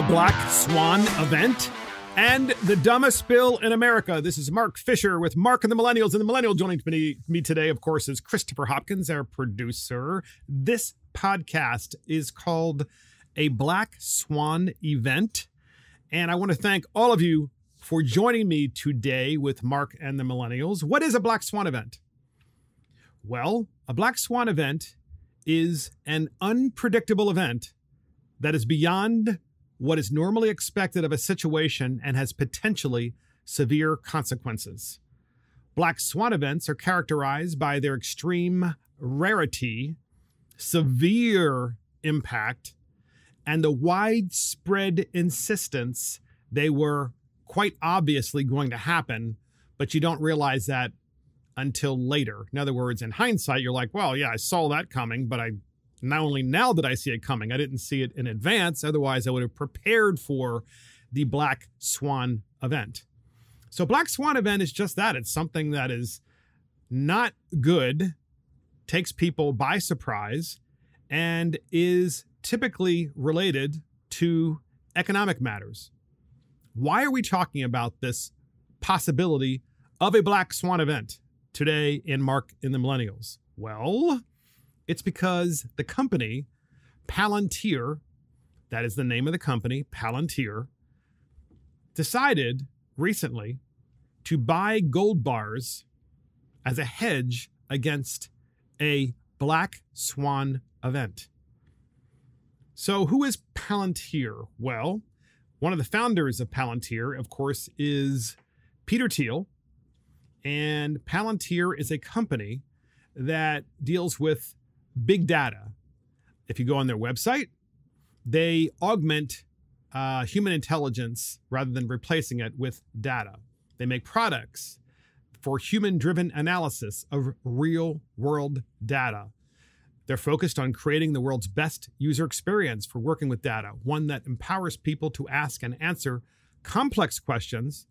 Black Swan Event and the dumbest bill in America. This is Mark Fisher with Mark and the Millennials. And the Millennial joining me today, of course, is Christopher Hopkins, our producer. This podcast is called A Black Swan Event. And I want to thank all of you for joining me today with Mark and the Millennials. What is a Black Swan Event? Well, a Black Swan Event is an unpredictable event that is beyond what is normally expected of a situation and has potentially severe consequences. Black Swan events are characterized by their extreme rarity, severe impact, and the widespread insistence they were quite obviously going to happen, but you don't realize that until later. In other words, in hindsight, you're like, well, yeah, I saw that coming, but not only now did I see it coming, I didn't see it in advance. Otherwise, I would have prepared for the Black Swan event. So Black Swan event is just that. It's something that is not good, takes people by surprise, and is typically related to economic matters. Why are we talking about this possibility of a Black Swan event today in Mark in the Millennials? Well, it's because the company, Palantir, that is the name of the company, Palantir, decided recently to buy gold bars as a hedge against a Black Swan event. So who is Palantir? Well, one of the founders of Palantir, of course, is Peter Thiel. And Palantir is a company that deals with big data. If you go on their website, they augment human intelligence rather than replacing it with data. They make products for human-driven analysis of real-world data. They're focused on creating the world's best user experience for working with data, one that empowers people to ask and answer complex questions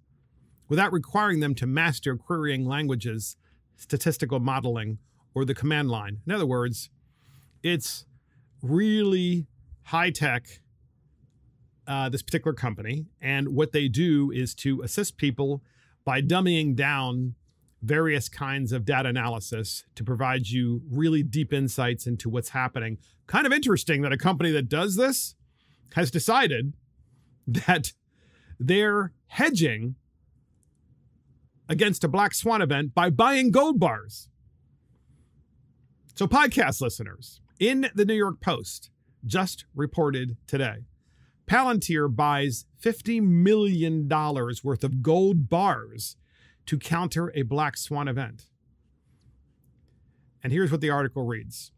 without requiring them to master querying languages, statistical modeling, or the command line. In other words, it's really high-tech, this particular company, and what they do is to assist people by dumbing down various kinds of data analysis to provide you really deep insights into what's happening. Kind of interesting that a company that does this has decided that they're hedging against a Black Swan event by buying gold bars. So podcast listeners, in the New York Post, just reported today, Palantir buys $50 million worth of gold bars to counter a Black Swan event. And here's what the article reads.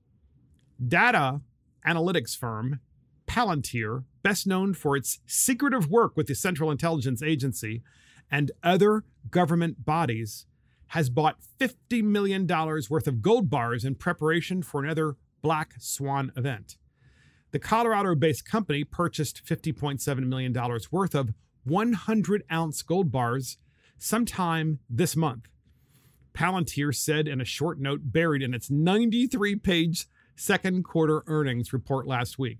Data analytics firm Palantir, best known for its secretive work with the Central Intelligence Agency and other government bodies, has bought $50 million worth of gold bars in preparation for another Black Swan event. The Colorado-based company purchased $50.7 million worth of 100-ounce gold bars sometime this month, Palantir said in a short note buried in its 93-page second quarter earnings report last week.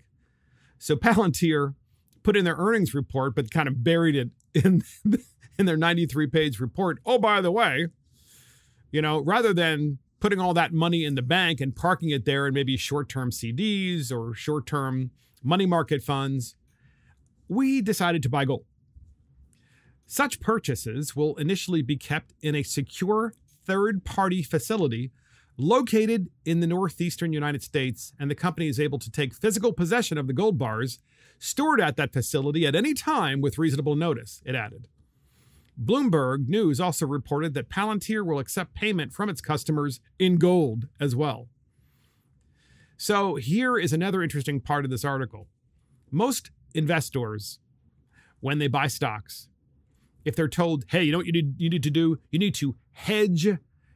So Palantir put in their earnings report, but kind of buried it in their 93-page report. Oh, by the way, you know, rather than putting all that money in the bank and parking it there in maybe short-term CDs or short-term money market funds, we decided to buy gold. Such purchases will initially be kept in a secure third-party facility located in the northeastern United States, and the company is able to take physical possession of the gold bars stored at that facility at any time with reasonable notice, it added. Bloomberg News also reported that Palantir will accept payment from its customers in gold as well. So here is another interesting part of this article. Most investors, when they buy stocks, if they're told, hey, you know what you need to do? You need to hedge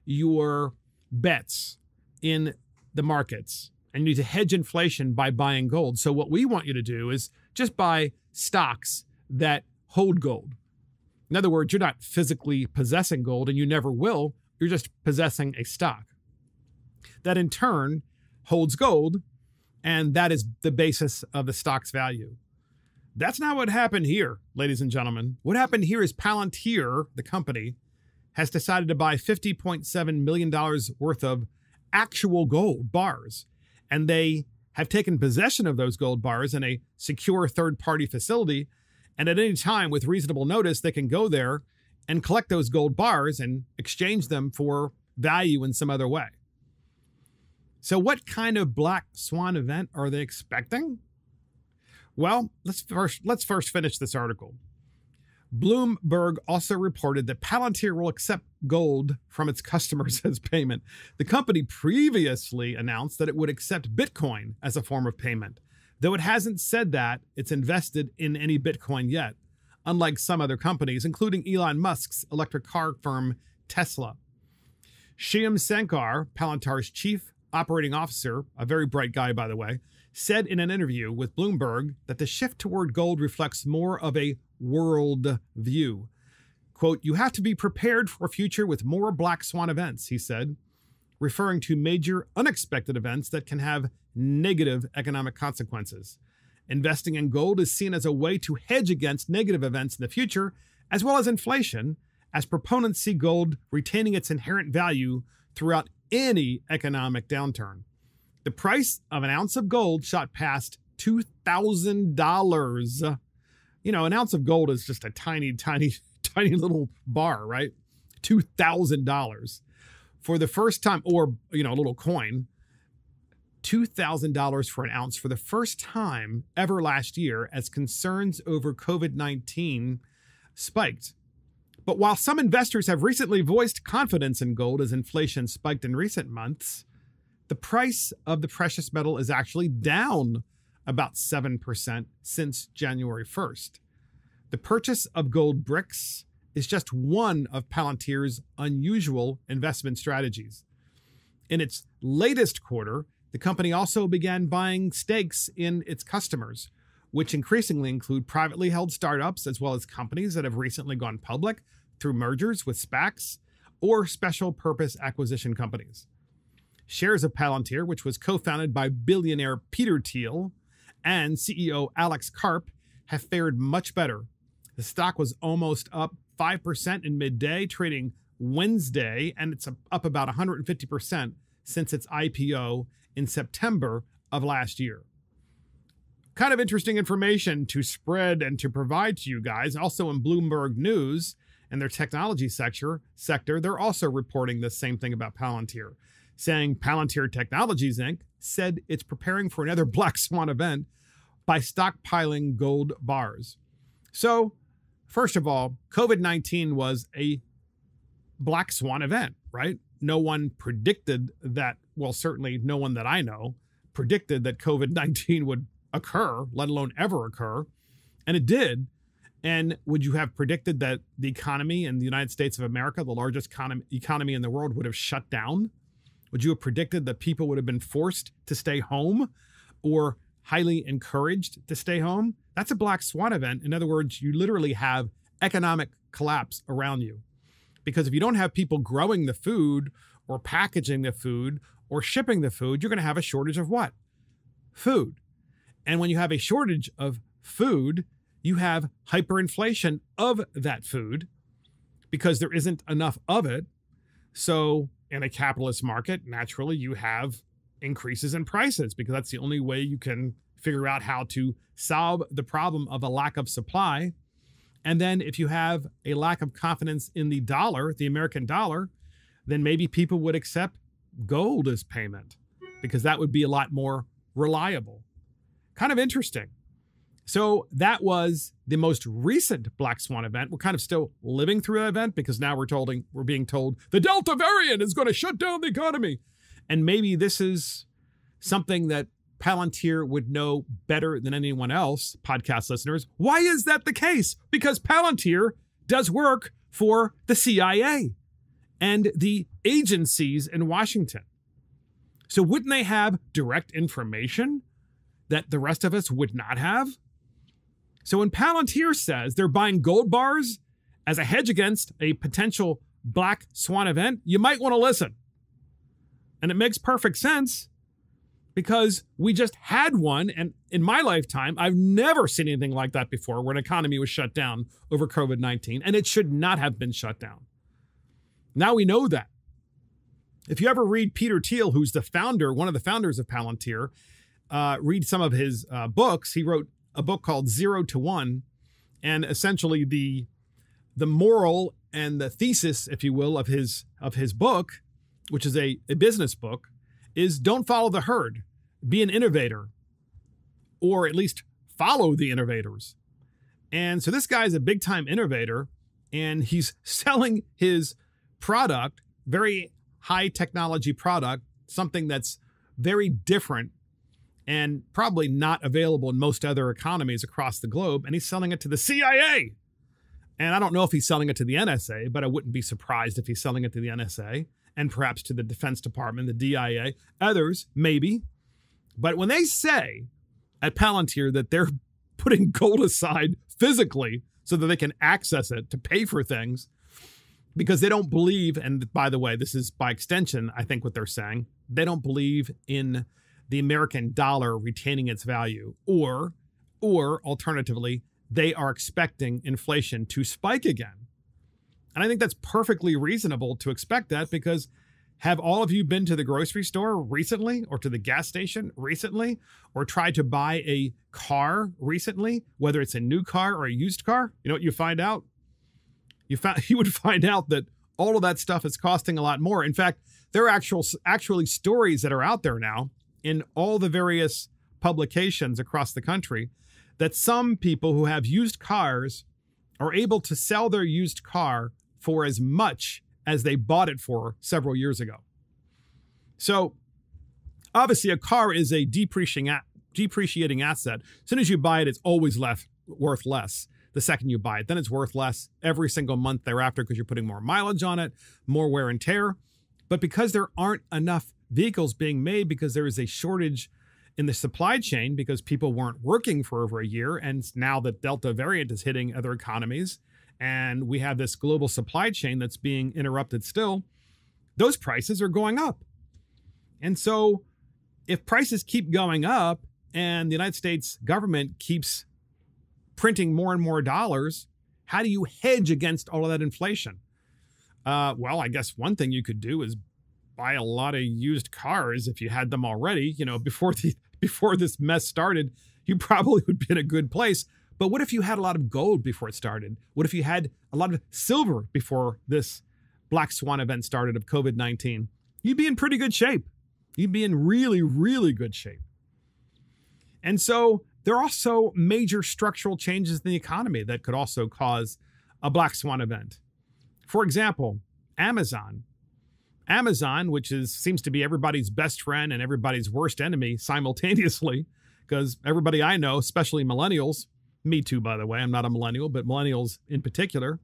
your bets in the markets, and you need to hedge inflation by buying gold. So what we want you to do is just buy stocks that hold gold. In other words, you're not physically possessing gold, and you never will. You're just possessing a stock that in turn holds gold, and that is the basis of the stock's value. That's not what happened here, ladies and gentlemen. What happened here is Palantir, the company, has decided to buy $50.7 million worth of actual gold bars. And they have taken possession of those gold bars in a secure third-party facility. And at any time, with reasonable notice, they can go there and collect those gold bars and exchange them for value in some other way. So what kind of black swan event are they expecting? Well, let's first finish this article. Bloomberg also reported that Palantir will accept gold from its customers as payment. The company previously announced that it would accept Bitcoin as a form of payment, though it hasn't said that it's invested in any Bitcoin yet, unlike some other companies, including Elon Musk's electric car firm Tesla. Shyam Sankar, Palantir's chief operating officer, a very bright guy, by the way, said in an interview with Bloomberg that the shift toward gold reflects more of a world view. Quote, "You have to be prepared for a future with more black swan events," he said, referring to major unexpected events that can have negative economic consequences. Investing in gold is seen as a way to hedge against negative events in the future, as well as inflation, as proponents see gold retaining its inherent value throughout any economic downturn. The price of an ounce of gold shot past $2,000. You know, an ounce of gold is just a tiny, tiny, tiny little bar, right? $2,000 for the first time, or, you know, a little coin. $2,000 for an ounce for the first time ever last year as concerns over COVID-19 spiked. But while some investors have recently voiced confidence in gold as inflation spiked in recent months, the price of the precious metal is actually down about 7% since January 1st. The purchase of gold bricks is just one of Palantir's unusual investment strategies. In its latest quarter, the company also began buying stakes in its customers, which increasingly include privately held startups as well as companies that have recently gone public through mergers with SPACs or special purpose acquisition companies. Shares of Palantir, which was co-founded by billionaire Peter Thiel and CEO Alex Karp, have fared much better. The stock was almost up 5% in midday, trading Wednesday, and it's up about 150% since its IPO in September of last year. Kind of interesting information to spread and to provide to you guys. Also in Bloomberg News and their technology sector, they're also reporting the same thing about Palantir, saying Palantir Technologies, Inc. said it's preparing for another black swan event by stockpiling gold bars. So, first of all, COVID-19 was a black swan event, right? No one predicted that, well, certainly no one that I know predicted that COVID-19 would occur, let alone ever occur. And it did. And would you have predicted that the economy in the United States of America, the largest economy in the world, would have shut down? Would you have predicted that people would have been forced to stay home or highly encouraged to stay home? That's a black swan event. In other words, you literally have economic collapse around you. Because if you don't have people growing the food or packaging the food or shipping the food, you're going to have a shortage of what? Food. And when you have a shortage of food, you have hyperinflation of that food because there isn't enough of it. So in a capitalist market, naturally, you have increases in prices because that's the only way you can figure out how to solve the problem of a lack of supply. And then if you have a lack of confidence in the dollar, the American dollar, then maybe people would accept gold as payment because that would be a lot more reliable. Kind of interesting. So that was the most recent black swan event. We're kind of still living through that event because now we're being told the Delta variant is going to shut down the economy. And maybe this is something that Palantir would know better than anyone else, podcast listeners. Why is that the case? Because Palantir does work for the CIA and the agencies in Washington. So wouldn't they have direct information that the rest of us would not have? So when Palantir says they're buying gold bars as a hedge against a potential black swan event, you might want to listen. And it makes perfect sense because we just had one. And in my lifetime, I've never seen anything like that before, where an economy was shut down over COVID-19, and it should not have been shut down. Now we know that. If you ever read Peter Thiel, who's the founder, one of the founders of Palantir, read some of his books. He wrote a book called 0 to 1. And essentially the moral and the thesis, if you will, of his book, which is a business book, is don't follow the herd. Be an innovator, or at least follow the innovators. And so this guy is a big time innovator, and he's selling his product, very high technology product, something that's very different and probably not available in most other economies across the globe. And he's selling it to the CIA. And I don't know if he's selling it to the NSA, but I wouldn't be surprised if he's selling it to the NSA and perhaps to the Defense Department, the DIA, others, maybe. But when they say at Palantir that they're putting gold aside physically so that they can access it to pay for things, because they don't believe, and by the way, this is by extension, I think what they're saying, they don't believe in the American dollar retaining its value, or alternatively, they are expecting inflation to spike again. And I think that's perfectly reasonable to expect that, because have all of you been to the grocery store recently, or to the gas station recently, or tried to buy a car recently, whether it's a new car or a used car? You know what you find out? You would find out that all of that stuff is costing a lot more. In fact, there are actually stories that are out there now in all the various publications across the country that some people who have used cars are able to sell their used car for as much as they bought it for several years ago. So obviously a car is a depreciating asset. As soon as you buy it, it's always worth less. The second you buy it, then it's worth less every single month thereafter, because you're putting more mileage on it, more wear and tear. But because there aren't enough vehicles being made, because there is a shortage in the supply chain, because people weren't working for over a year, and now the Delta variant is hitting other economies, and we have this global supply chain that's being interrupted still, those prices are going up. And so if prices keep going up and the United States government keeps printing more and more dollars, how do you hedge against all of that inflation? Well, I guess one thing you could do is buy a lot of used cars if you had them already. You know, before this mess started, you probably would be in a good place. But what if you had a lot of gold before it started? What if you had a lot of silver before this Black Swan event started of COVID-19? You'd be in pretty good shape. You'd be in really, really good shape. And so there are also major structural changes in the economy that could also cause a Black Swan event. For example, Amazon, which seems to be everybody's best friend and everybody's worst enemy simultaneously, because everybody I know, especially millennials, me too, by the way, I'm not a millennial, but millennials in particular,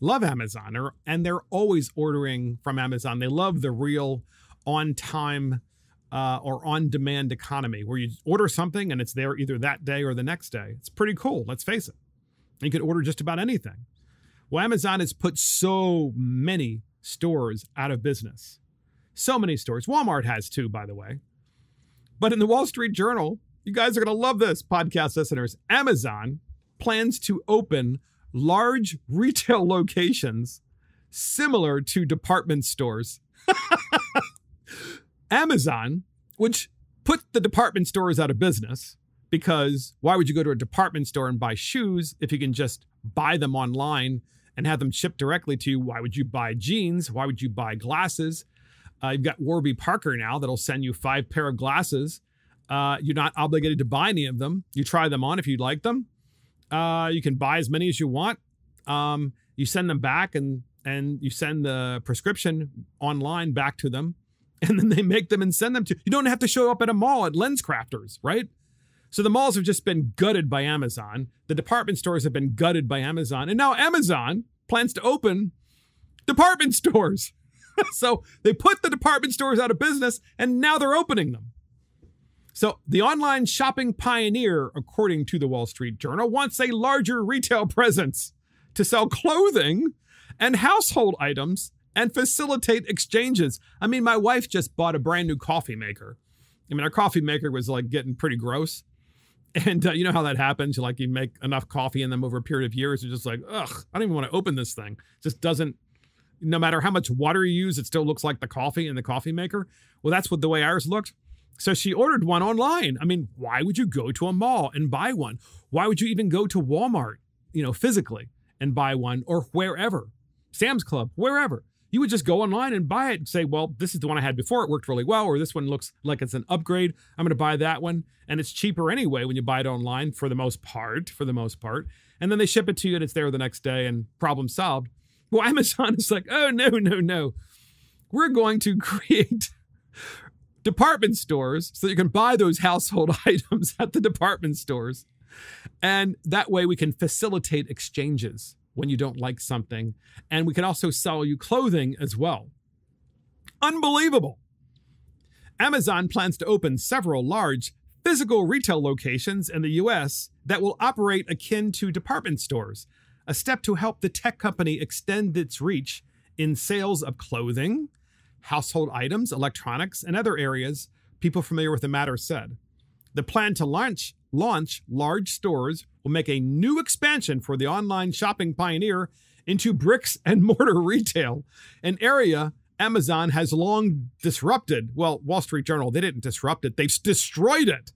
love Amazon, and they're always ordering from Amazon. They love the real on-time or on-demand economy, where you order something and it's there either that day or the next day. It's pretty cool, let's face it. You could order just about anything. Well, Amazon has put so many stores out of business. So many stores. Walmart has too, by the way. But in the Wall Street Journal, you guys are going to love this, podcast listeners. Amazon plans to open large retail locations similar to department stores. Amazon, which put the department stores out of business, because why would you go to a department store and buy shoes if you can just buy them online and have them shipped directly to you? Why would you buy jeans? Why would you buy glasses? You've got Warby Parker now that'll send you 5 pair of glasses. You're not obligated to buy any of them. You try them on if you'd like them. You can buy as many as you want. You send them back and you send the prescription online back to them. And then they make them and send them to you. You don't have to show up at a mall at Lens Crafters, right? So the malls have just been gutted by Amazon. The department stores have been gutted by Amazon. And now Amazon plans to open department stores. So they put the department stores out of business and now they're opening them. So the online shopping pioneer, according to the Wall Street Journal, wants a larger retail presence to sell clothing and household items and facilitate exchanges. I mean, my wife just bought a brand new coffee maker. I mean, our coffee maker was like getting pretty gross. And you know how that happens? You make enough coffee in them over a period of years. You're just like, ugh, I don't even want to open this thing. It just doesn't, no matter how much water you use, it still looks like the coffee in the coffee maker. Well, that's what the way ours looked. So she ordered one online. I mean, why would you go to a mall and buy one? Why would you even go to Walmart, physically and buy one, or wherever, Sam's Club, wherever? You would just go online and buy it and say, well, this is the one I had before. It worked really well, or this one looks like it's an upgrade. I'm going to buy that one. And it's cheaper anyway when you buy it online for the most part. And then they ship it to you and it's there the next day and problem solved. Well, Amazon is like, oh, no. We're going to create department stores so you can buy those household items at the department stores. And that way we can facilitate exchanges when you don't like something. And we can also sell you clothing as well. Unbelievable. Amazon plans to open several large physical retail locations in the US that will operate akin to department stores, a step to help the tech company extend its reach in sales of clothing, household items, electronics, and other areas, people familiar with the matter said. The plan to launch large stores will make a new expansion for the online shopping pioneer into bricks and mortar retail, an area Amazon has long disrupted. Well, Wall Street Journal, they didn't disrupt it, they've destroyed it.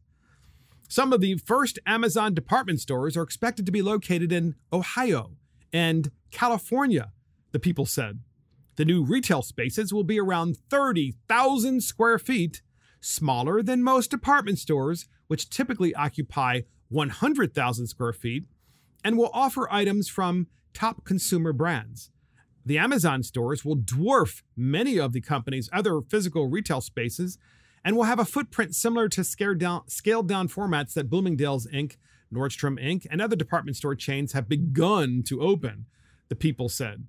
Some of the first Amazon department stores are expected to be located in Ohio and California, the people said. The new retail spaces will be around 30,000 square feet, smaller than most department stores, which typically occupy 100,000 square feet, and will offer items from top consumer brands. The Amazon stores will dwarf many of the company's other physical retail spaces and will have a footprint similar to scaled-down formats that Bloomingdale's Inc., Nordstrom Inc., and other department store chains have begun to open, the people said.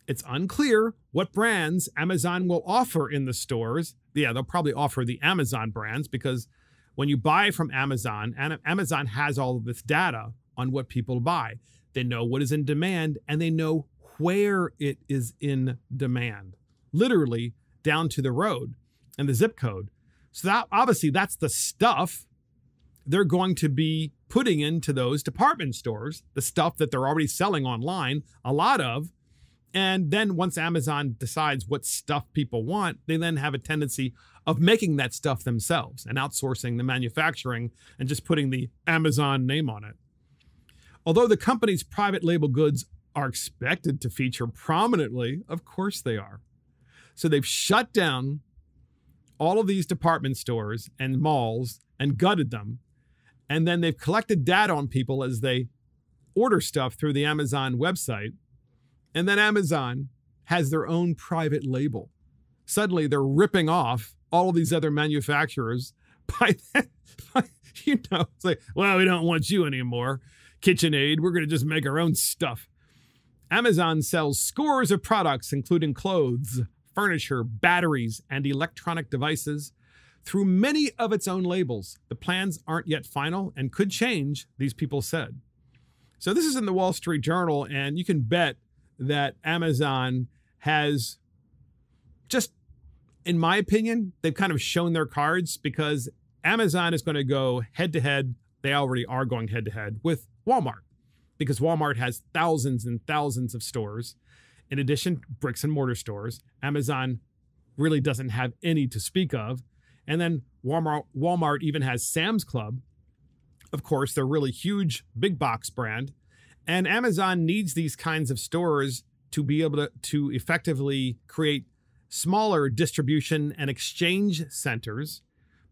It's unclear what brands Amazon will offer in the stores. Yeah, they'll probably offer the Amazon brands because when you buy from Amazon, Amazon has all of this data on what people buy. They know what is in demand and they know where it is in demand, literally down to the road and the zip code. So that obviously that's the stuff they're going to be putting into those department stores, the stuff that they're already selling online, a lot of. And then once Amazon decides what stuff people want, they then have a tendency of making that stuff themselves and outsourcing the manufacturing and just putting the Amazon name on it. Although the company's private label goods are expected to feature prominently, of course they are. So they've shut down all of these department stores and malls and gutted them. And then they've collected data on people as they order stuff through the Amazon website. And then Amazon has their own private label. Suddenly they're ripping off all of these other manufacturers it's like, well, we don't want you anymore, KitchenAid. We're going to just make our own stuff. Amazon sells scores of products, including clothes, furniture, batteries, and electronic devices through many of its own labels. The plans aren't yet final and could change, these people said. So this is in the Wall Street Journal, and you can bet that Amazon has just, in my opinion, they've kind of shown their cards because Amazon is going to go head-to-head. They already are going head-to-head with Walmart because Walmart has thousands and thousands of stores. In addition, bricks and mortar stores. Amazon really doesn't have any to speak of. And then Walmart even has Sam's Club. Of course, they're really huge, big box brand. And Amazon needs these kinds of stores to be able to effectively create smaller distribution and exchange centers.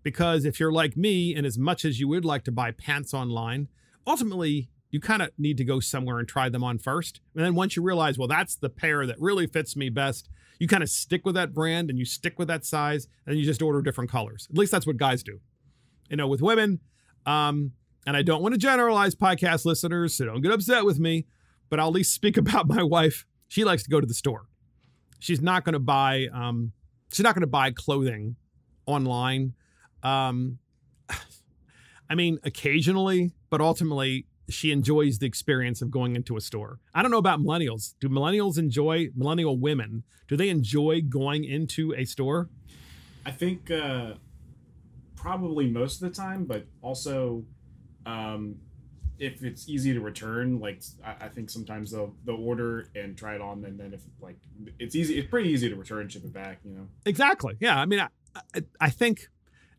Because if you're like me, and as much as you would like to buy pants online, ultimately, you kind of need to go somewhere and try them on first. And then once you realize, well, that's the pair that really fits me best, you kind of stick with that brand and you stick with that size and you just order different colors. At least that's what guys do. With women, and I don't want to generalize podcast listeners, so don't get upset with me, but I'll at least speak about my wife. She likes to go to the store. She's not going to buy clothing online. I mean, occasionally, but ultimately she enjoys the experience of going into a store. I don't know about millennials. Do millennial women, do they enjoy going into a store? I think probably most of the time, but also if it's easy to return, like I think sometimes they'll order and try it on, and then if like it's pretty easy to return and ship it back, you know. Exactly. Yeah. I mean, I think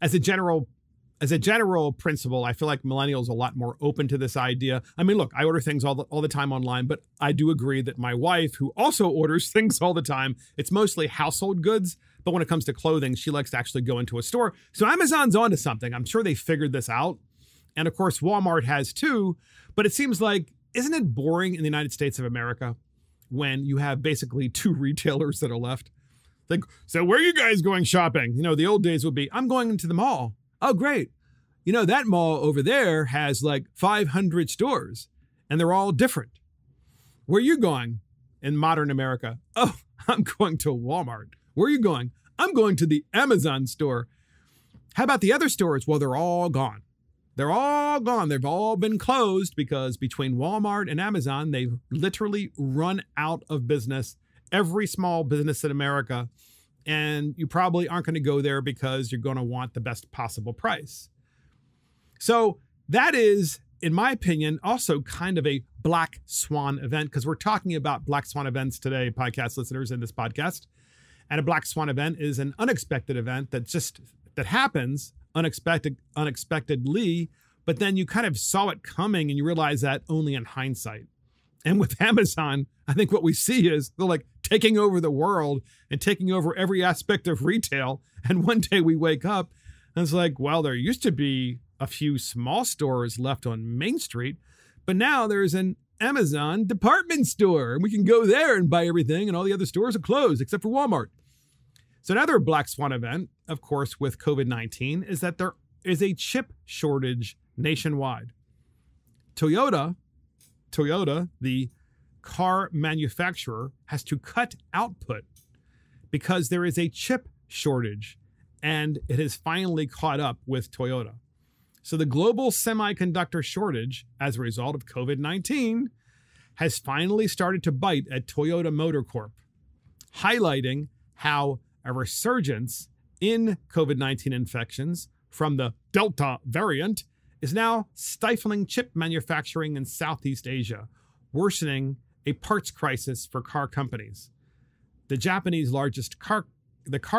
as a general principle, I feel like millennials are a lot more open to this idea. I mean, look, I order things all the time online, but I do agree that my wife, who also orders things all the time, it's mostly household goods. But when it comes to clothing, she likes to actually go into a store. So Amazon's onto something. I'm sure they figured this out. And of course, Walmart has too. But it seems like, isn't it boring in the United States of America when you have basically two retailers that are left? Like, so where are you guys going shopping? You know, the old days would be, I'm going into the mall. Oh, great. You know, that mall over there has like 500 stores and they're all different. Where are you going in modern America? Oh, I'm going to Walmart. Where are you going? I'm going to the Amazon store. How about the other stores? Well, they're all gone. They're all gone. They've all been closed because between Walmart and Amazon, they've literally run out of business. Every small business in America. And you probably aren't going to go there because you're going to want the best possible price. So that is, in my opinion, also kind of a Black Swan event, because we're talking about Black Swan events today, podcast listeners, in this podcast. And a Black Swan event is an unexpected event that happens unexpectedly, but then you kind of saw it coming and you realize that only in hindsight. And with Amazon, I think what we see is they're like taking over the world and taking over every aspect of retail. And one day we wake up and it's like, well, there used to be a few small stores left on Main Street, but now there's an Amazon department store and we can go there and buy everything and all the other stores are closed except for Walmart. So another Black Swan event, of course, with COVID-19 is that there is a chip shortage nationwide. Toyota, the car manufacturer, has to cut output because there is a chip shortage and it has finally caught up with Toyota. So the global semiconductor shortage as a result of COVID-19 has finally started to bite at Toyota Motor Corp, highlighting how a resurgence in COVID-19 infections from the Delta variant is now stifling chip manufacturing in Southeast Asia, worsening a parts crisis for car companies. The Japanese largest car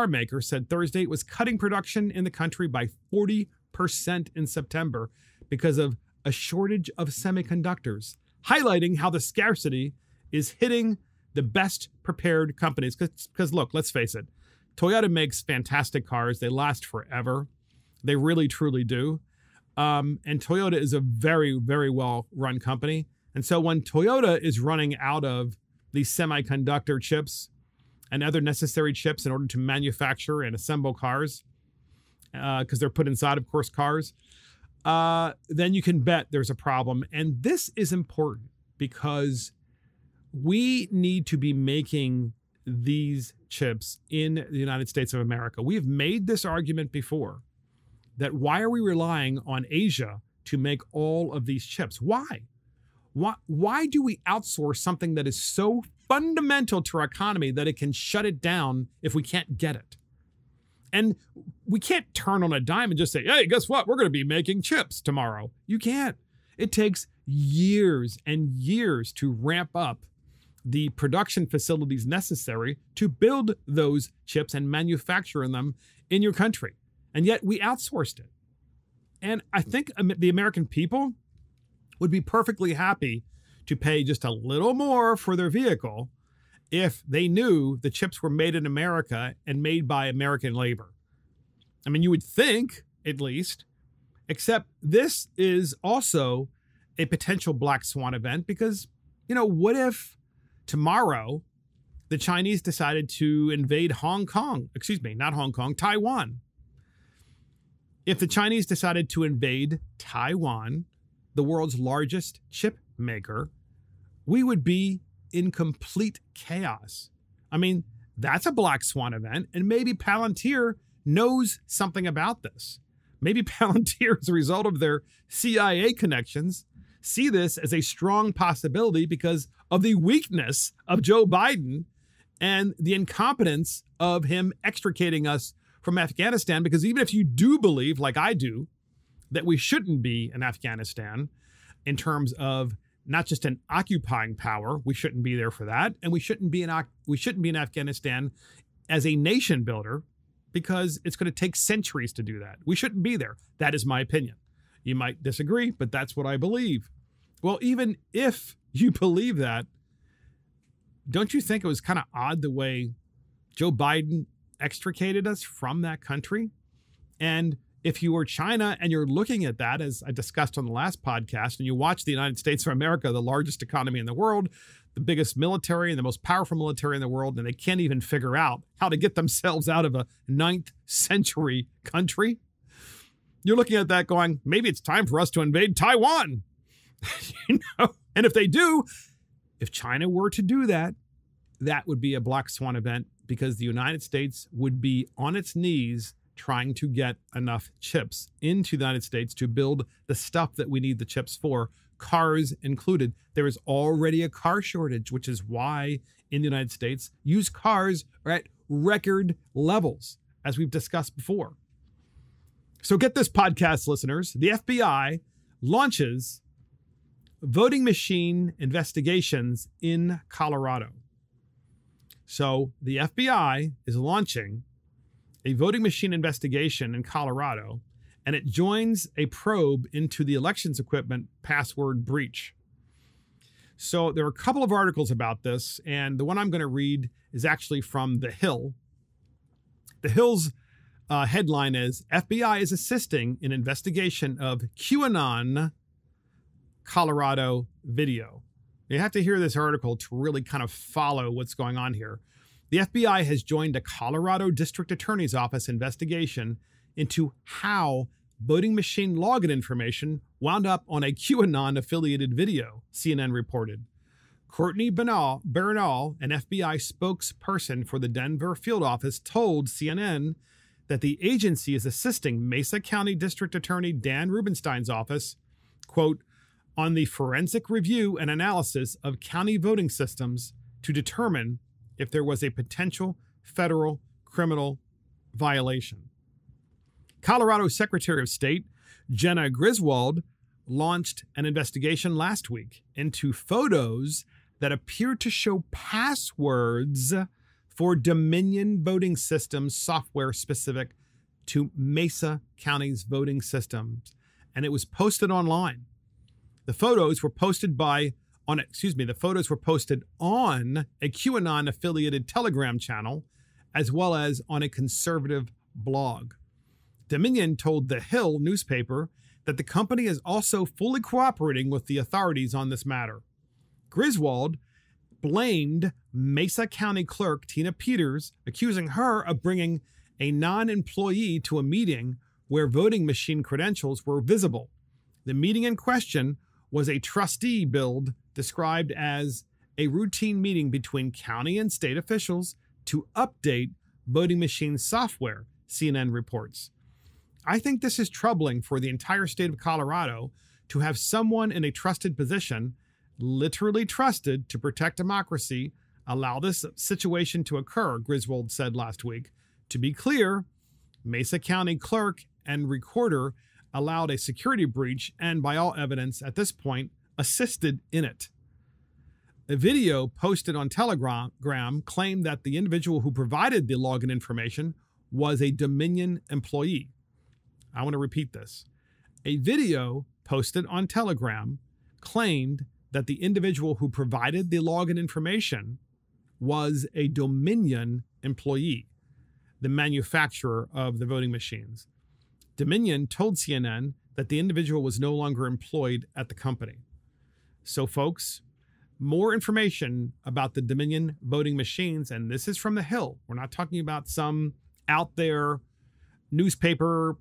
maker said Thursday it was cutting production in the country by 40% in September because of a shortage of semiconductors, highlighting how the scarcity is hitting the best prepared companies. Because look, let's face it, Toyota makes fantastic cars. They last forever. They really, truly do. And Toyota is a very, very well-run company. And so when Toyota is running out of these semiconductor chips and other necessary chips in order to manufacture and assemble cars, because they're put inside, of course, cars, then you can bet there's a problem. And this is important because we need to be making these chips in the United States of America. We've made this argument before that why are we relying on Asia to make all of these chips? Why? Why do we outsource something that is so fundamental to our economy that it can shut it down if we can't get it? And we can't turn on a dime and just say, hey, guess what? We're going to be making chips tomorrow. You can't. It takes years and years to ramp up the production facilities necessary to build those chips and manufacture them in your country. And yet we outsourced it. And I think the American people would be perfectly happy to pay just a little more for their vehicle if they knew the chips were made in America and made by American labor. I mean, you would think, at least, except this is also a potential Black Swan event because, you know, what if tomorrow the Chinese decided to invade Taiwan? If the Chinese decided to invade Taiwan, the world's largest chip maker, we would be in complete chaos. I mean, that's a Black Swan event, and maybe Palantir knows something about this. Maybe Palantir, as a result of their CIA connections, see this as a strong possibility because of the weakness of Joe Biden and the incompetence of him extricating us from Afghanistan, because even if you do believe, like I do, that we shouldn't be in Afghanistan in terms of not just an occupying power, we shouldn't be there for that, and we shouldn't be in Afghanistan as a nation builder, because it's going to take centuries to do that. We shouldn't be there. That is my opinion. You might disagree, but that's what I believe. Well, even if you believe that, don't you think it was kind of odd the way Joe Biden extricated us from that country? And if you were China and you're looking at that, as I discussed on the last podcast, and you watch the United States of America, the largest economy in the world, the biggest military and the most powerful military in the world, and they can't even figure out how to get themselves out of a 9th century country, you're looking at that going, maybe it's time for us to invade Taiwan. And if they do, if China were to do that, that would be a Black Swan event, because the United States would be on its knees trying to get enough chips into the United States to build the stuff that we need the chips for, cars included. There is already a car shortage, which is why in the United States, used cars are at record levels, as we've discussed before. So get this, podcast listeners. The FBI launches voting machine investigations in Colorado. So the FBI is launching a voting machine investigation in Colorado, and it joins a probe into the elections equipment password breach. So there are a couple of articles about this, and the one I'm going to read is actually from The Hill. The Hill's headline is, FBI is assisting in investigation of QAnon Colorado video. You have to hear this article to really kind of follow what's going on here. The FBI has joined a Colorado District Attorney's Office investigation into how voting machine login information wound up on a QAnon-affiliated video, CNN reported. Courtney Bernal, an FBI spokesperson for the Denver field office, told CNN that the agency is assisting Mesa County District Attorney Dan Rubenstein's office, quote, on the forensic review and analysis of county voting systems to determine if there was a potential federal criminal violation. Colorado Secretary of State Jenna Griswold launched an investigation last week into photos that appear to show passwords for Dominion voting systems software specific to Mesa County's voting systems, and it was posted online. The photos were posted on a QAnon-affiliated Telegram channel, as well as on a conservative blog. Dominion told The Hill newspaper that the company is also fully cooperating with the authorities on this matter. Griswold blamed Mesa County Clerk Tina Peters, accusing her of bringing a non-employee to a meeting where voting machine credentials were visible. The meeting in question was a trustee build described as a routine meeting between county and state officials to update voting machine software, CNN reports. I think this is troubling for the entire state of Colorado to have someone in a trusted position, literally trusted to protect democracy, allow this situation to occur, Griswold said last week. To be clear, Mesa County clerk and recorder allowed a security breach and, by all evidence at this point, assisted in it. A video posted on Telegram claimed that the individual who provided the login information was a Dominion employee. I want to repeat this. A video posted on Telegram claimed that the individual who provided the login information was a Dominion employee, the manufacturer of the voting machines. Dominion told CNN that the individual was no longer employed at the company. So, folks, more information about the Dominion voting machines, and this is from The Hill. We're not talking about some out there newspaper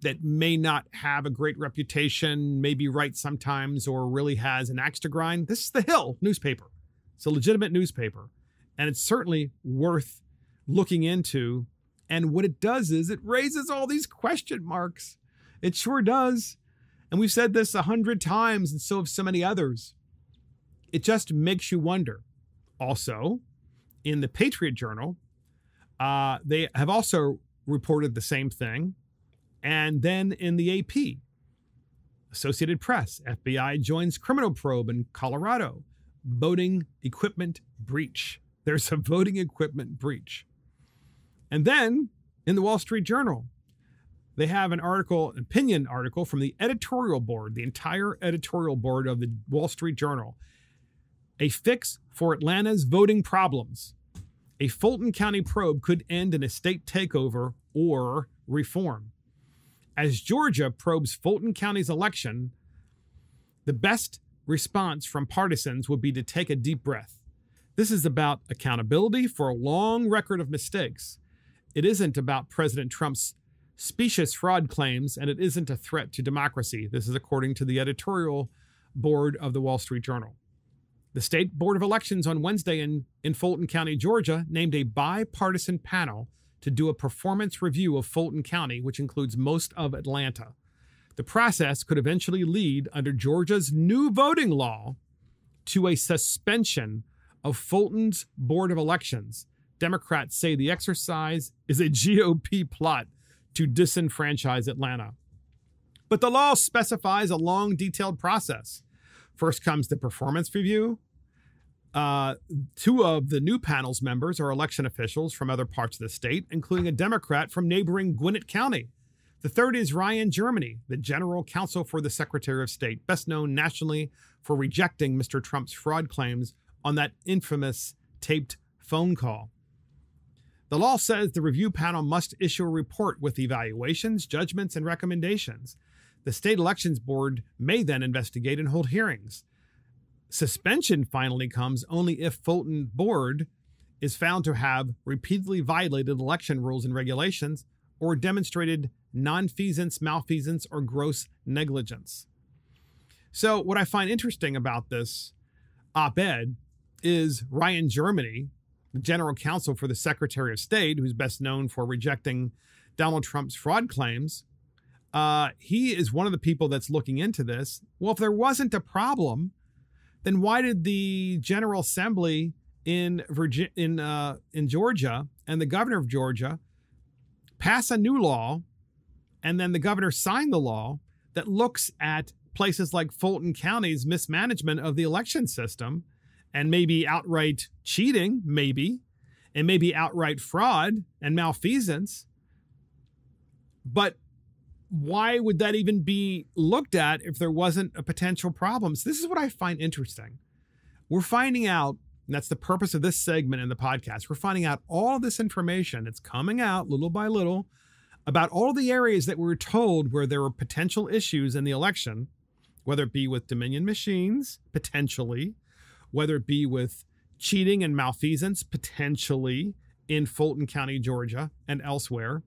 that may not have a great reputation, maybe right sometimes, or really has an axe to grind. This is The Hill newspaper. It's a legitimate newspaper, and it's certainly worth looking into. And what it does is it raises all these question marks. It sure does. And we've said this 100 times, and so have so many others. It just makes you wonder. Also, in the Patriot Journal, they have also reported the same thing. And then in the AP, Associated Press, FBI joins criminal probe in Colorado. Voting equipment breach. There's a voting equipment breach. And then in the Wall Street Journal, they have an opinion article from the editorial board, the entire editorial board of the Wall Street Journal. A fix for Atlanta's voting problems. A Fulton County probe could end in a state takeover or reform. As Georgia probes Fulton County's election, the best response from partisans would be to take a deep breath. This is about accountability for a long record of mistakes. It isn't about President Trump's specious fraud claims, and it isn't a threat to democracy. This is according to the editorial board of the Wall Street Journal. The State Board of Elections on Wednesday in Fulton County, Georgia, named a bipartisan panel to do a performance review of Fulton County, which includes most of Atlanta. The process could eventually lead, under Georgia's new voting law, to a suspension of Fulton's Board of Elections. Democrats say the exercise is a GOP plot to disenfranchise Atlanta. But the law specifies a long, detailed process. First comes the performance review. Two of the new panel's members are election officials from other parts of the state, including a Democrat from neighboring Gwinnett County. The third is Ryan Germany, the general counsel for the Secretary of State, best known nationally for rejecting Mr. Trump's fraud claims on that infamous taped phone call. The law says the review panel must issue a report with evaluations, judgments, and recommendations. The state elections board may then investigate and hold hearings. Suspension finally comes only if Fulton board is found to have repeatedly violated election rules and regulations or demonstrated nonfeasance, malfeasance, or gross negligence. So what I find interesting about this op-ed is Ryan Germany, the general counsel for the Secretary of State, who's best known for rejecting Donald Trump's fraud claims. He is one of the people that's looking into this. Well, if there wasn't a problem, then why did the General Assembly in Georgia and the governor of Georgia pass a new law, and then the governor signed the law that looks at places like Fulton County's mismanagement of the election system and maybe outright cheating, and maybe outright fraud and malfeasance? But why would that even be looked at if there wasn't a potential problem? So this is what I find interesting. We're finding out, and that's the purpose of this segment in the podcast, we're finding out all of this information. It's coming out little by little about all the areas that we were told where there were potential issues in the election, whether it be with Dominion machines, potentially, whether it be with cheating and malfeasance, potentially, in Fulton County, Georgia, and elsewhere.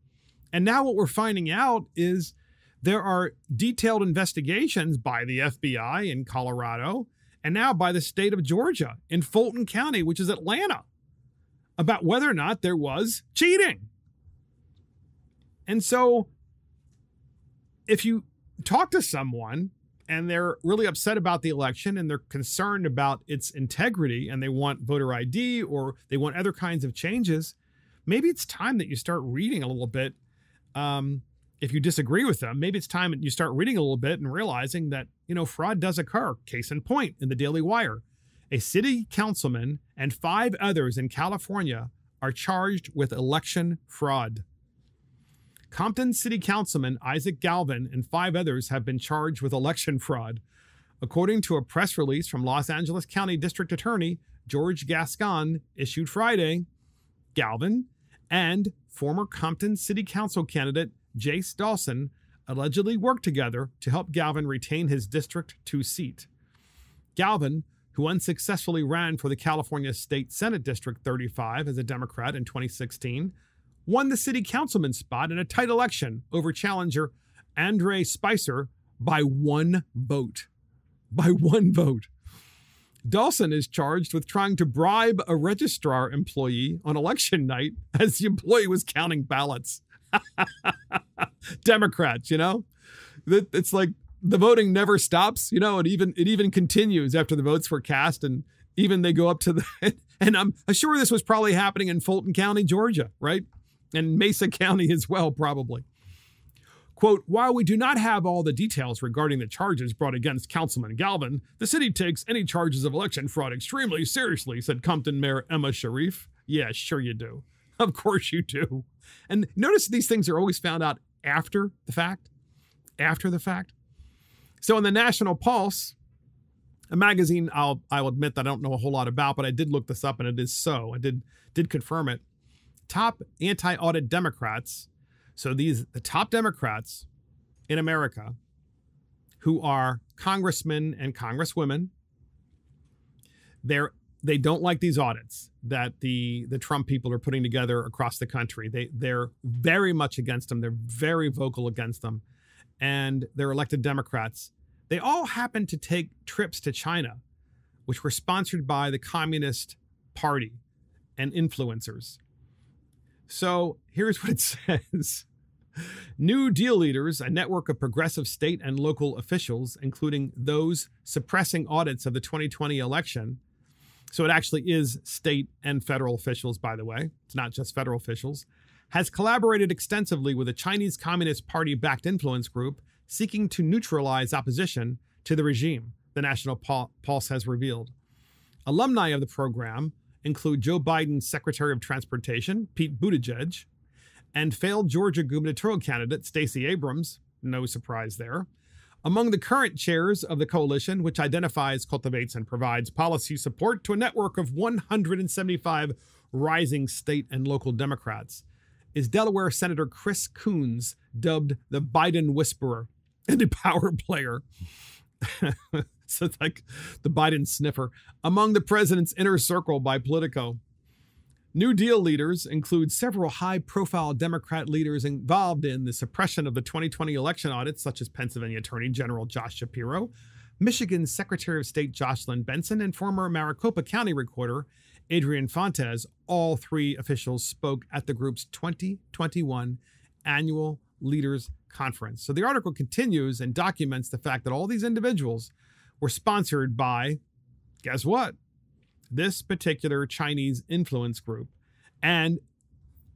And now what we're finding out is there are detailed investigations by the FBI in Colorado and now by the state of Georgia in Fulton County, which is Atlanta, about whether or not there was cheating. And so if you talk to someone and they're really upset about the election and they're concerned about its integrity and they want voter ID or they want other kinds of changes, maybe it's time that you start reading a little bit. If you disagree with them, maybe it's time that you start reading a little bit and realizing that, fraud does occur. Case in point, in the Daily Wire, a city councilman and 5 others in California are charged with election fraud. Compton City Councilman Isaac Galvin and 5 others have been charged with election fraud. According to a press release from Los Angeles County District Attorney George Gascon issued Friday, Galvin and former Compton City Council candidate Jace Dawson allegedly worked together to help Galvin retain his District 2 seat. Galvin, who unsuccessfully ran for the California State Senate District 35 as a Democrat in 2016, won the city councilman spot in a tight election over challenger Andre Spicer by 1 vote. By 1 vote. Dawson is charged with trying to bribe a registrar employee on election night as the employee was counting ballots. Democrats, it's like the voting never stops, it even continues after the votes were cast, and even they go up to the, and I'm sure this was probably happening in Fulton County, Georgia, right? And Mesa County as well, probably. Quote, while we do not have all the details regarding the charges brought against Councilman Galvin, the city takes any charges of election fraud extremely seriously, said Compton Mayor Emma Sharif. Yeah, sure you do. Of course you do. And notice these things are always found out after the fact. After the fact. So in the National Pulse, a magazine I'll admit that I don't know a whole lot about, but I did look this up and it is so. I did confirm it. Top anti-audit Democrats. So the top Democrats in America who are congressmen and congresswomen, they don't like these audits that the Trump people are putting together across the country. They're very much against them. They're very vocal against them. And they're elected Democrats. They all happen to take trips to China, which were sponsored by the Communist Party and influencers. So here's what it says. New Deal leaders, a network of progressive state and local officials, including those suppressing audits of the 2020 election. So it actually is state and federal officials, by the way. It's not just federal officials. Has collaborated extensively with a Chinese Communist Party-backed influence group seeking to neutralize opposition to the regime, the National Pulse has revealed. Alumni of the program include Joe Biden's Secretary of Transportation, Pete Buttigieg, and failed Georgia gubernatorial candidate Stacey Abrams, no surprise there. Among the current chairs of the coalition, which identifies, cultivates, and provides policy support to a network of 175 rising state and local Democrats, is Delaware Senator Chris Coons, dubbed the Biden Whisperer and a power player. So it's like the Biden sniffer. Among the president's inner circle by Politico. New Deal leaders include several high-profile Democrat leaders involved in the suppression of the 2020 election audits, such as Pennsylvania Attorney General Josh Shapiro, Michigan's Secretary of State Jocelyn Benson, and former Maricopa County Recorder Adrian Fontes. All three officials spoke at the group's 2021 annual leaders conference. So the article continues and documents the fact that all these individuals were sponsored by, guess what? This particular Chinese influence group. And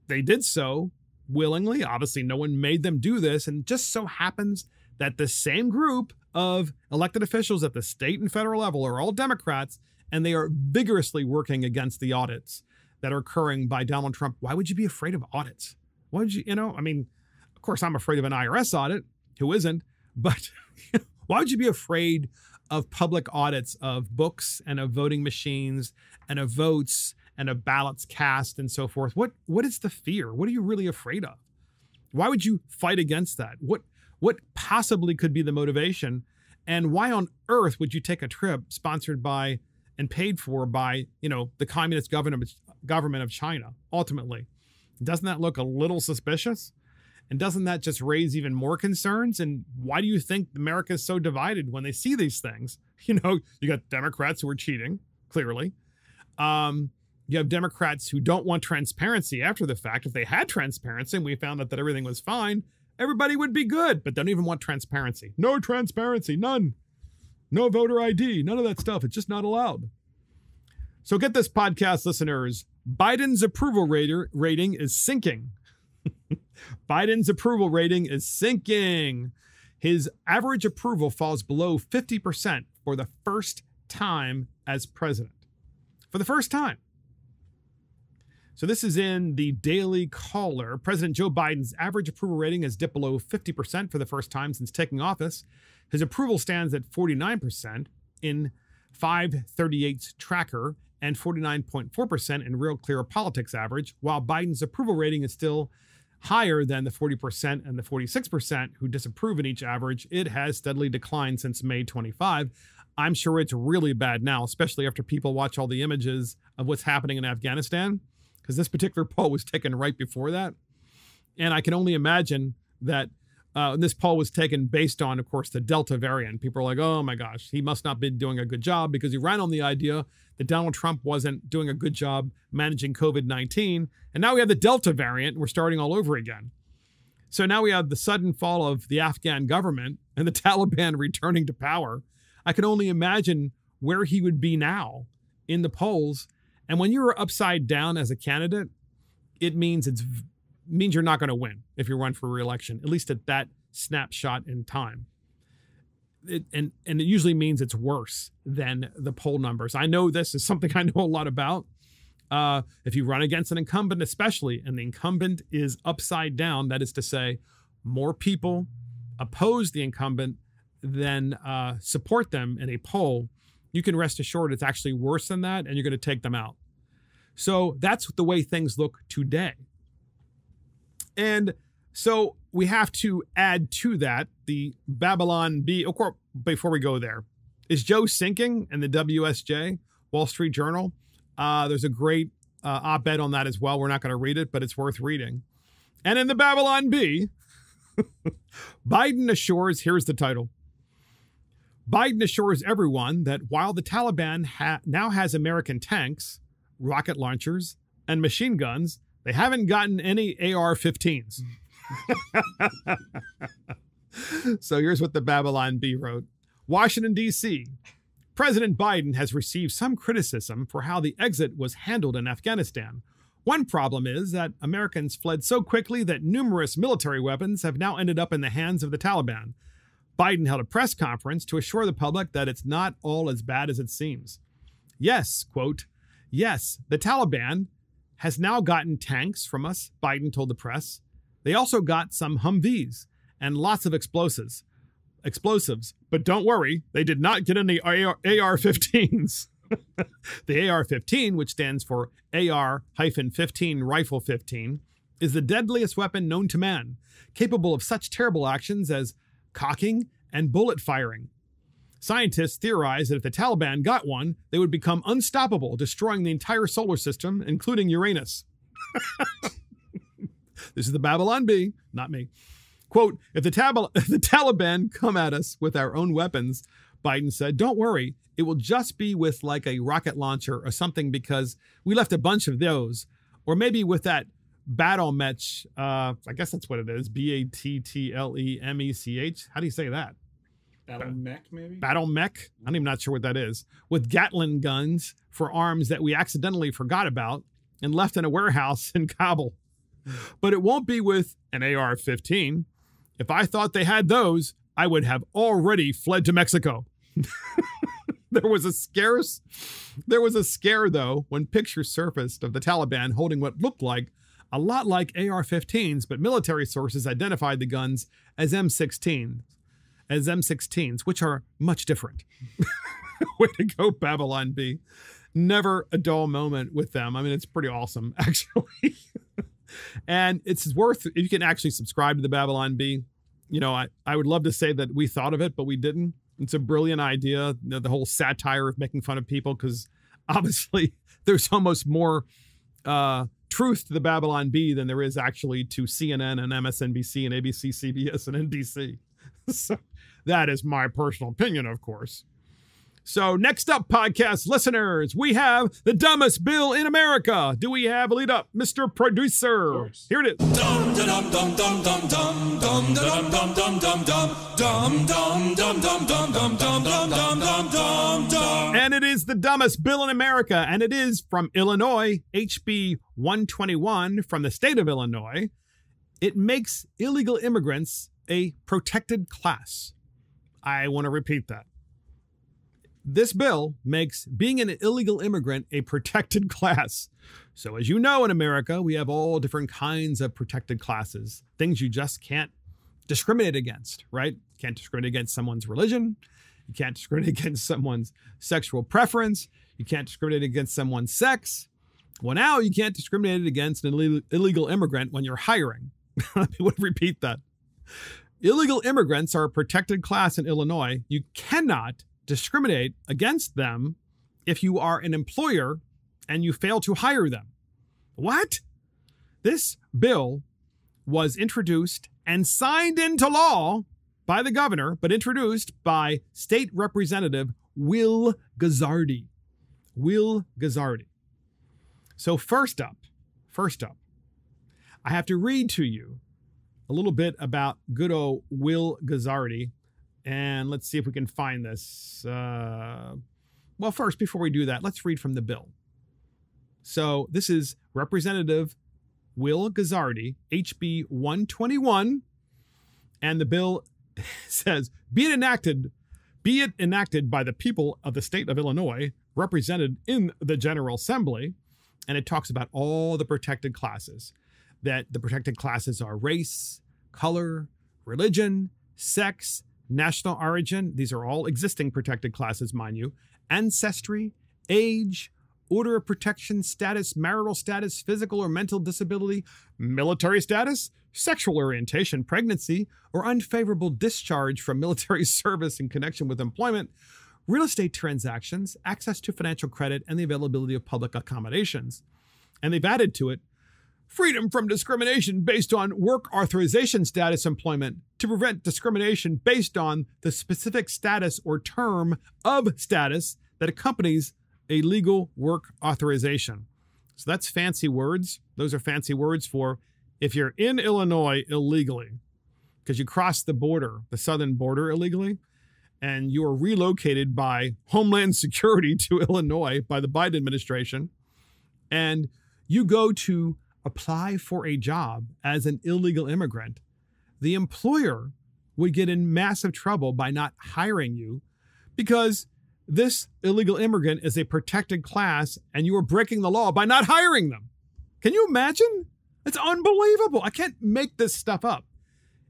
they did so willingly. Obviously, no one made them do this. And just so happens that the same group of elected officials at the state and federal level are all Democrats, and they are vigorously working against the audits that are occurring by Donald Trump. Why would you be afraid of audits? Why would you, I mean, of course, I'm afraid of an IRS audit. Who isn't? But why would you be afraid of public audits of books and of voting machines and of votes and of ballots cast and so forth? What is the fear? What are you really afraid of? Why would you fight against that? What possibly could be the motivation? And why on earth would you take a trip sponsored by and paid for by, the communist government of China, ultimately? Doesn't that look a little suspicious? And doesn't that just raise even more concerns? And why do you think America is so divided when they see these things? You got Democrats who are cheating, clearly. You have Democrats who don't want transparency after the fact. If they had transparency and we found out that everything was fine, everybody would be good, but they don't even want transparency. No transparency, none. No voter ID, none of that stuff. It's just not allowed. So get this, podcast listeners. Biden's approval rating is sinking. Biden's approval rating is sinking. His average approval falls below 50% for the first time as president. For the first time. So this is in the Daily Caller. President Joe Biden's average approval rating has dipped below 50% for the first time since taking office. His approval stands at 49% in 538's tracker and 49.4% in Real Clear Politics average, while Biden's approval rating is still higher than the 40% and the 46% who disapprove in each average. It has steadily declined since May 25. I'm sure it's really bad now, especially after people watch all the images of what's happening in Afghanistan, because this particular poll was taken right before that. And I can only imagine that this poll was taken based on, of course, the Delta variant. People are like, oh my gosh, he must not be doing a good job, because he ran on the idea that Donald Trump wasn't doing a good job managing COVID-19. And now we have the Delta variant, and we're starting all over again. So now we have the sudden fall of the Afghan government and the Taliban returning to power. I can only imagine where he would be now in the polls. And when you're upside down as a candidate, it means it's means you're not going to win if you run for re-election, at least at that snapshot in time. And it usually means it's worse than the poll numbers. I know this is something I know a lot about. If you run against an incumbent, especially, and the incumbent is upside down, that is to say, more people oppose the incumbent than support them in a poll, you can rest assured it's actually worse than that, and you're going to take them out. So that's the way things look today. And so we have to add to that the Babylon Bee. Of course, before we go there, is Joe sinking in the WSJ, Wall Street Journal? There's a great op-ed on that as well. We're not going to read it, but it's worth reading. And in the Babylon Bee, Biden assures, here's the title. Biden assures everyone that while the Taliban now has American tanks, rocket launchers, and machine guns, they haven't gotten any AR-15s. So here's what the Babylon Bee wrote. Washington, D.C. President Biden has received some criticism for how the exit was handled in Afghanistan. One problem is that Americans fled so quickly that numerous military weapons have now ended up in the hands of the Taliban. Biden held a press conference to assure the public that it's not all as bad as it seems. Yes, quote, yes, the Taliban has now gotten tanks from us, Biden told the press. They also got some Humvees and lots of explosives. But don't worry, they did not get any AR-15s. The AR-15, which stands for AR-15 Rifle 15, is the deadliest weapon known to man, capable of such terrible actions as cocking and bullet firing. Scientists theorize that if the Taliban got one, they would become unstoppable, destroying the entire solar system, including Uranus. This is the Babylon Bee, not me. Quote, if the Taliban come at us with our own weapons, Biden said, don't worry, it will just be with like a rocket launcher or something because we left a bunch of those. Or maybe with that battle mech, I guess that's what it is, BATTLEMECH. How do you say that? Battle mech, maybe? Battle mech? I'm even not sure what that is. With Gatling guns for arms that we accidentally forgot about and left in a warehouse in Kabul. But it won't be with an AR-15. If I thought they had those, I would have already fled to Mexico. There was a scare, though, when pictures surfaced of the Taliban holding what looked like a lot like AR-15s, but military sources identified the guns as M16s, which are much different. Way to go, Babylon Bee. Never a dull moment with them. I mean, it's pretty awesome, actually. And it's worth, if you can actually subscribe to the Babylon Bee. You know, I would love to say that we thought of it, but we didn't. It's a brilliant idea, you know, the whole satire of making fun of people, because obviously there's almost more truth to the Babylon Bee than there is actually to CNN and MSNBC and ABC, CBS and NBC. So that is my personal opinion, of course. So next up, podcast listeners, we have the dumbest bill in America. Do we have a lead up, Mr. Producer? Here it is. And it is the dumbest bill in America, and it is from Illinois, HB 121 from the state of Illinois. It makes illegal immigrants a protected class. I want to repeat that. This bill makes being an illegal immigrant a protected class. So as you know, in America, we have all different kinds of protected classes, things you just can't discriminate against, right? You can't discriminate against someone's religion. You can't discriminate against someone's sexual preference. You can't discriminate against someone's sex. Well, now you can't discriminate against an illegal immigrant when you're hiring. Let me repeat that. Illegal immigrants are a protected class in Illinois. You cannot discriminate against them if you are an employer and you fail to hire them. What? This bill was introduced and signed into law by the governor, but introduced by State Representative Will Guzzardi. Will Guzzardi. So first up, I have to read to you a little bit about good old Will Guzzardi. And let's see if we can find this. Well, first, before we do that, let's read from the bill. So this is Representative Will Guzzardi, HB 121, and the bill says, be it enacted by the people of the state of Illinois, represented in the General Assembly. And it talks about all the protected classes, that the protected classes are race, color, religion, sex, national origin. These are all existing protected classes, mind you. Ancestry, age, order of protection, status, marital status, physical or mental disability, military status, sexual orientation, pregnancy, or unfavorable discharge from military service in connection with employment, real estate transactions, access to financial credit, and the availability of public accommodations. And they've added to it, freedom from discrimination based on work authorization status employment to prevent discrimination based on the specific status or term of status that accompanies a legal work authorization. So that's fancy words. Those are fancy words for if you're in Illinois illegally, because you crossed the border, the southern border illegally, and you are relocated by Homeland Security to Illinois by the Biden administration, and you go to apply for a job as an illegal immigrant, the employer would get in massive trouble by not hiring you because this illegal immigrant is a protected class and you are breaking the law by not hiring them. Can you imagine? It's unbelievable. I can't make this stuff up.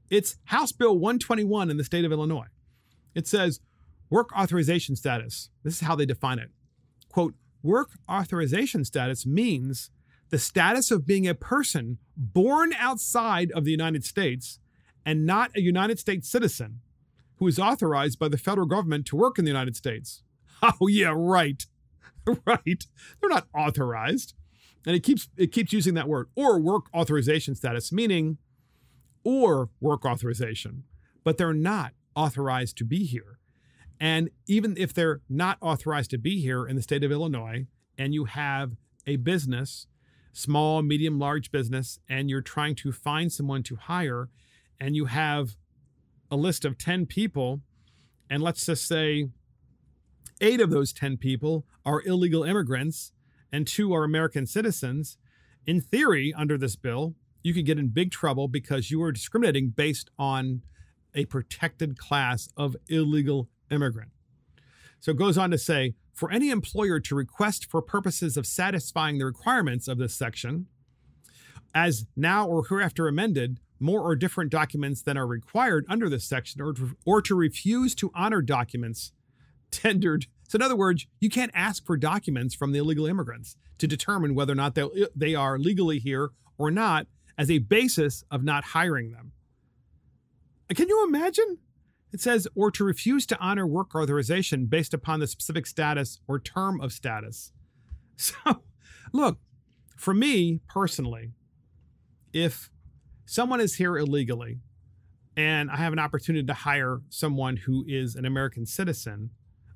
It's House Bill 121 in the state of Illinois. It says work authorization status. This is how they define it. Quote, work authorization status means the status of being a person born outside of the United States and not a United States citizen who is authorized by the federal government to work in the United States. Oh, yeah, right. Right. They're not authorized. And it keeps using that word, or work authorization status, meaning or work authorization, but they're not authorized to be here. And even if they're not authorized to be here in the state of Illinois, and you have a business, small, medium, large business, and you're trying to find someone to hire, and you have a list of 10 people, and let's just say 8 of those 10 people are illegal immigrants and 2 are American citizens, in theory, under this bill, you could get in big trouble because you are discriminating based on a protected class of illegal immigrant. So it goes on to say, for any employer to request for purposes of satisfying the requirements of this section, as now or hereafter amended, more or different documents than are required under this section, or to refuse to honor documents tendered. So in other words, you can't ask for documents from the illegal immigrants to determine whether or not they are legally here or not as a basis of not hiring them. Can you imagine? It says, or to refuse to honor work authorization based upon the specific status or term of status. So, look, for me personally, if someone is here illegally and I have an opportunity to hire someone who is an American citizen,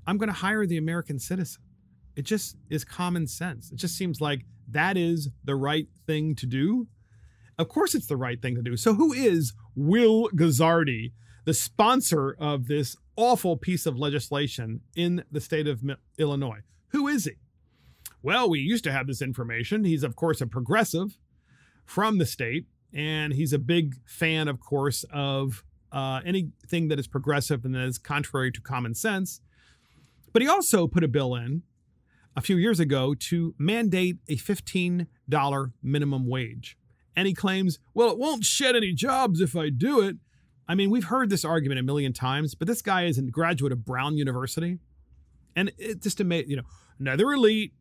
I'm going to hire the American citizen. It just is common sense. It just seems like that is the right thing to do. Of course it's the right thing to do. So who is Will Guzzardi, the sponsor of this awful piece of legislation in the state of Illinois? Who is he? Well, we used to have this information. He's, of course, a progressive from the state, and he's a big fan, of course, of anything that is progressive and that is contrary to common sense. But he also put a bill in a few years ago to mandate a $15 minimum wage. And he claims, well, it won't shed any jobs if I do it. I mean, we've heard this argument a million times, but this guy is a graduate of Brown University. And it just amazing, another elite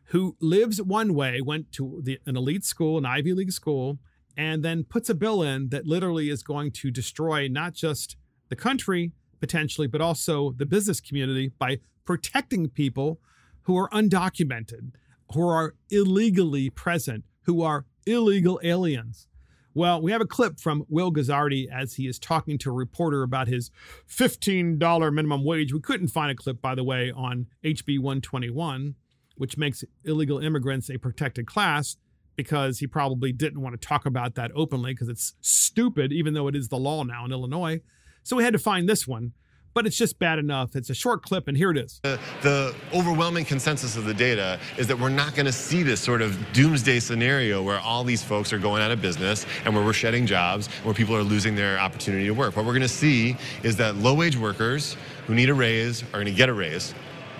who lives one way, went to an elite school, an Ivy League school, and then puts a bill in that literally is going to destroy not just the country, potentially, but also the business community by protecting people who are undocumented, who are illegally present, who are illegal aliens. Well, we have a clip from Will Guzzardi as he is talking to a reporter about his $15 minimum wage. We couldn't find a clip, by the way, on HB 121, which makes illegal immigrants a protected class, because he probably didn't want to talk about that openly because it's stupid, even though it is the law now in Illinois. So we had to find this one. but it's just bad enough. It's a short clip, and here it is. The overwhelming consensus of the data is that we're not going to see this sort of doomsday scenario where all these folks are going out of business and where we're shedding jobs, where people are losing their opportunity to work. What we're going to see is that low-wage workers who need a raise are going to get a raise,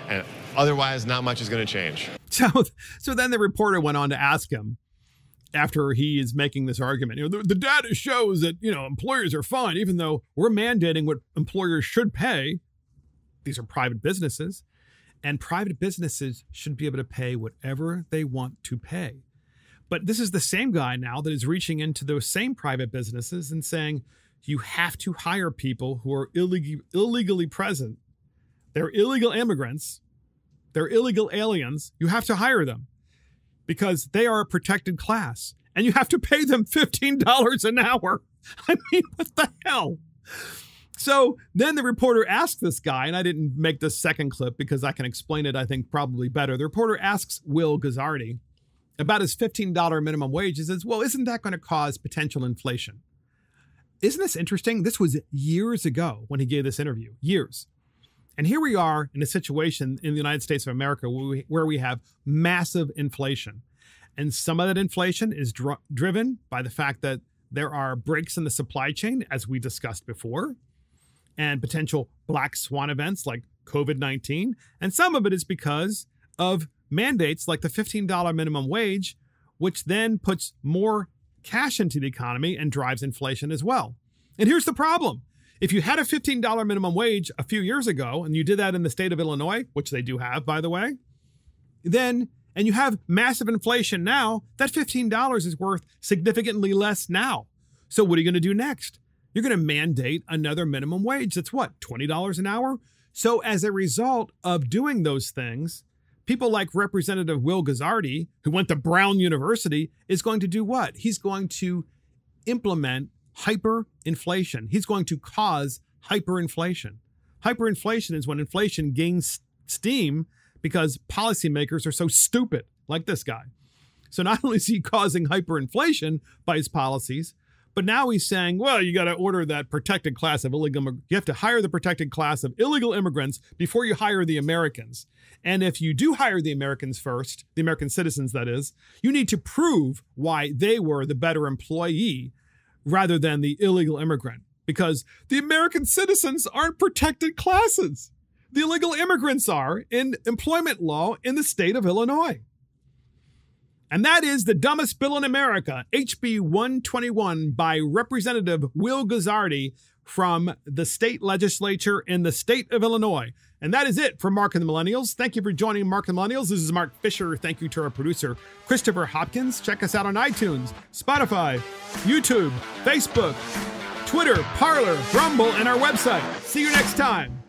and otherwise not much is going to change. So then the reporter went on to ask him, after he is making this argument, the data shows that, employers are fine, even though we're mandating what employers should pay. These are private businesses, and private businesses should be able to pay whatever they want to pay. But this is the same guy now that is reaching into those same private businesses and saying, you have to hire people who are illegally present. They're illegal immigrants. They're illegal aliens. You have to hire them, because they are a protected class, and you have to pay them $15 an hour. I mean, what the hell? So then the reporter asked this guy, and I didn't make this second clip because I can explain it, I think, probably better. The reporter asks Will Guzzardi about his $15 minimum wage. He says, well, isn't that going to cause potential inflation? Isn't this interesting? This was years ago when he gave this interview, years. And here we are in a situation in the United States of America where we have massive inflation. And some of that inflation is driven by the fact that there are breaks in the supply chain, as we discussed before, and potential Black Swan events like COVID-19. And some of it is because of mandates like the $15 minimum wage, which then puts more cash into the economy and drives inflation as well. And here's the problem. If you had a $15 minimum wage a few years ago, and you did that in the state of Illinois, which they do have, by the way, and you have massive inflation now, that $15 is worth significantly less now. So what are you going to do next? You're going to mandate another minimum wage. That's what, $20 an hour? So as a result of doing those things, people like Representative Will Guzzardi, who went to Brown University, is going to do what? He's going to implement hyperinflation. He's going to cause hyperinflation. Hyperinflation is when inflation gains steam because policymakers are so stupid, like this guy. So not only is he causing hyperinflation by his policies, but now he's saying, well, you got to order that protected class of illegal, you have to hire the protected class of illegal immigrants before you hire the Americans. And if you do hire the Americans first, the American citizens, that is, you need to prove why they were the better employee rather than the illegal immigrant, because the American citizens aren't protected classes. The illegal immigrants are in employment law in the state of Illinois. And that is the dumbest bill in America, HB 121 by Representative Will Guzzardi from the state legislature in the state of Illinois. And that is it for Mark and the Millennials. Thank you for joining Mark and the Millennials. This is Mark Fisher. Thank you to our producer, Christopher Hopkins. Check us out on iTunes, Spotify, YouTube, Facebook, Twitter, Parler, Rumble, and our website. See you next time.